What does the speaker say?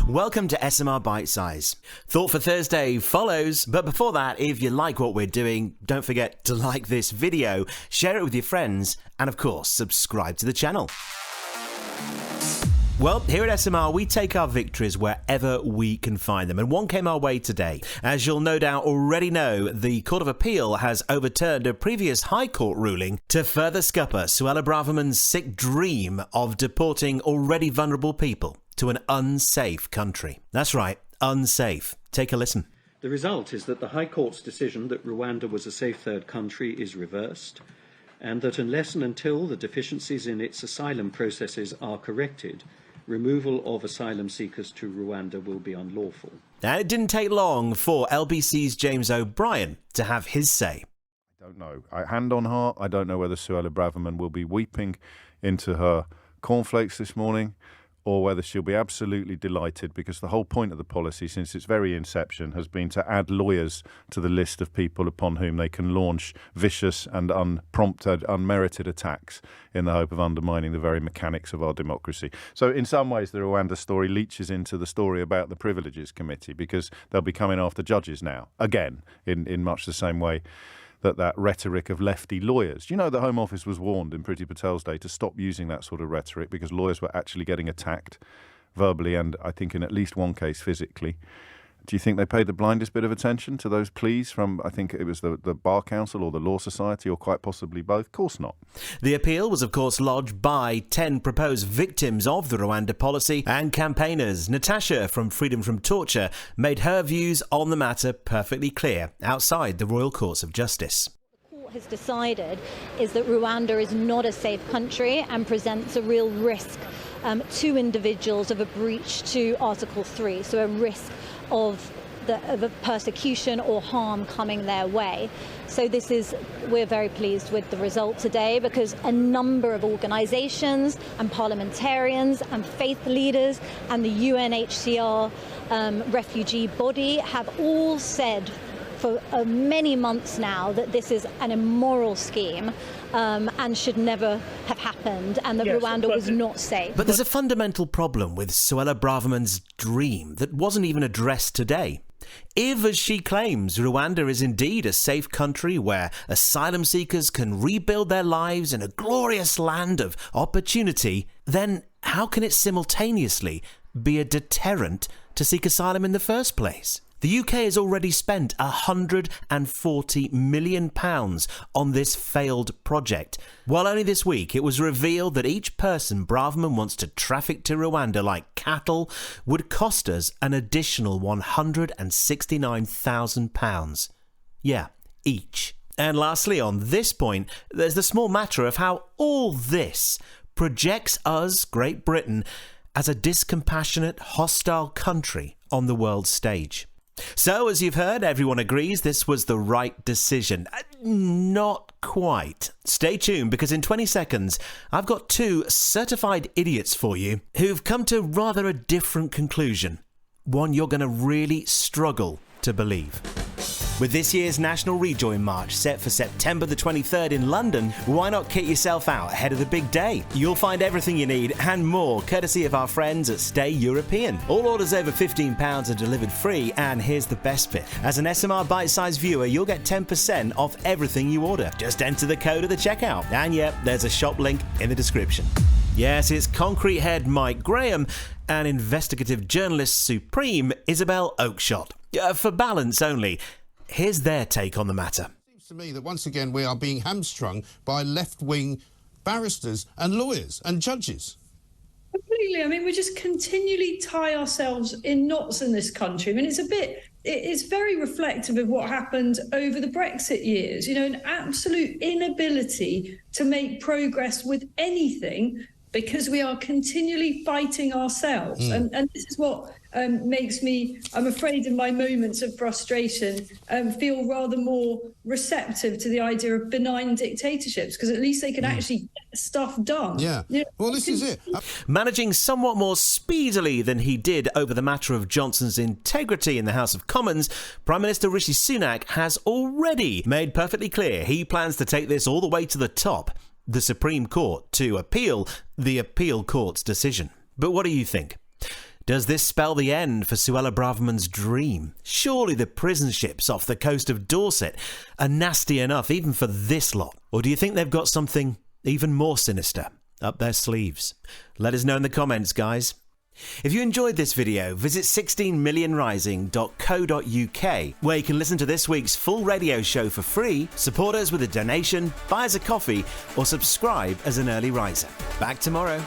Welcome to SMR Bitesize. Thought for Thursday follows, but before that, if you like what we're doing, don't forget to like this video, share it with your friends, and of course, subscribe to the channel. Well, here at SMR, we take our victories wherever we can find them, and one came our way today. As you'll no doubt already know, the Court of Appeal has overturned a previous High Court ruling to further scupper Suella Braverman's sick dream of deporting already vulnerable people to an unsafe country. That's right, unsafe. Take a listen. The result is that the High Court's decision that Rwanda was a safe third country is reversed, and that unless and until the deficiencies in its asylum processes are corrected, removal of asylum seekers to Rwanda will be unlawful. And it didn't take long for LBC's James O'Brien to have his say. I don't know. Hand on heart, I don't know whether Suella Braverman will be weeping into her cornflakes this morning, or whether she'll be absolutely delighted, because the whole point of the policy since its very inception has been to add lawyers to the list of people upon whom they can launch vicious and unprompted, unmerited attacks in the hope of undermining the very mechanics of our democracy. So in some ways the Rwanda story leaches into the story about the Privileges Committee, because they'll be coming after judges now, again, in much the same way that rhetoric of lefty lawyers. You know, the Home Office was warned in Priti Patel's day to stop using that sort of rhetoric, because lawyers were actually getting attacked verbally and, I think, in at least one case physically. Do you think they paid the blindest bit of attention to those pleas from, I think it was the Bar Council or the Law Society, or quite possibly both? Of course not. The appeal was, of course, lodged by 10 proposed victims of the Rwanda policy and campaigners. Natasha from Freedom from Torture made her views on the matter perfectly clear outside the Royal Courts of Justice. Has decided is that Rwanda is not a safe country and presents a real risk to individuals of a breach to Article 3, so a risk of a persecution or harm coming their way. So we're very pleased with the result today, because a number of organisations and parliamentarians and faith leaders and the UNHCR refugee body have all said for many months now that this is an immoral scheme and should never have happened, and that Rwanda was not safe. But there's a fundamental problem with Suella Braverman's dream that wasn't even addressed today. If, as she claims, Rwanda is indeed a safe country where asylum seekers can rebuild their lives in a glorious land of opportunity, then how can it simultaneously be a deterrent to seek asylum in the first place? The UK has already spent £140 million on this failed project, while only this week it was revealed that each person Braverman wants to traffic to Rwanda like cattle would cost us an additional £169,000. Yeah, each. And lastly, on this point, there's the small matter of how all this projects us, Great Britain, as a discompassionate, hostile country on the world stage. So, as you've heard, everyone agrees this was the right decision. Not quite. Stay tuned, because in 20 seconds, I've got two certified idiots for you who've come to rather a different conclusion. One you're going to really struggle to believe. With this year's National Rejoin March set for September the 23rd in London, why not kit yourself out ahead of the big day? You'll find everything you need and more courtesy of our friends at Stay European. All orders over £15 are delivered free, and here's the best bit. As an SMR Bitesize viewer, you'll get 10% off everything you order. Just enter the code at the checkout. And yep, there's a shop link in the description. Yes, it's concrete head Mike Graham and investigative journalist supreme Isabel Oakeshott. For balance only, here's their take on the matter. It seems to me that once again we are being hamstrung by left-wing barristers and lawyers and judges. Completely. I mean, we just continually tie ourselves in knots in this country. I mean, it's very reflective of what happened over the Brexit years. You know, an absolute inability to make progress with anything, because we are continually fighting ourselves. And this is what makes me, I'm afraid, in my moments of frustration, feel rather more receptive to the idea of benign dictatorships, because at least they can actually get stuff done. Yeah. You know, well, this is it. Managing somewhat more speedily than he did over the matter of Johnson's integrity in the House of Commons, Prime Minister Rishi Sunak has already made perfectly clear he plans to take this all the way to the top, the Supreme Court, to appeal the appeal court's decision. But what do you think? Does this spell the end for Suella Braverman's dream? Surely the prison ships off the coast of Dorset are nasty enough even for this lot. Or do you think they've got something even more sinister up their sleeves? Let us know in the comments, guys. If you enjoyed this video, visit 16millionrising.co.uk, where you can listen to this week's full radio show for free, support us with a donation, buy us a coffee, or subscribe as an early riser. Back tomorrow.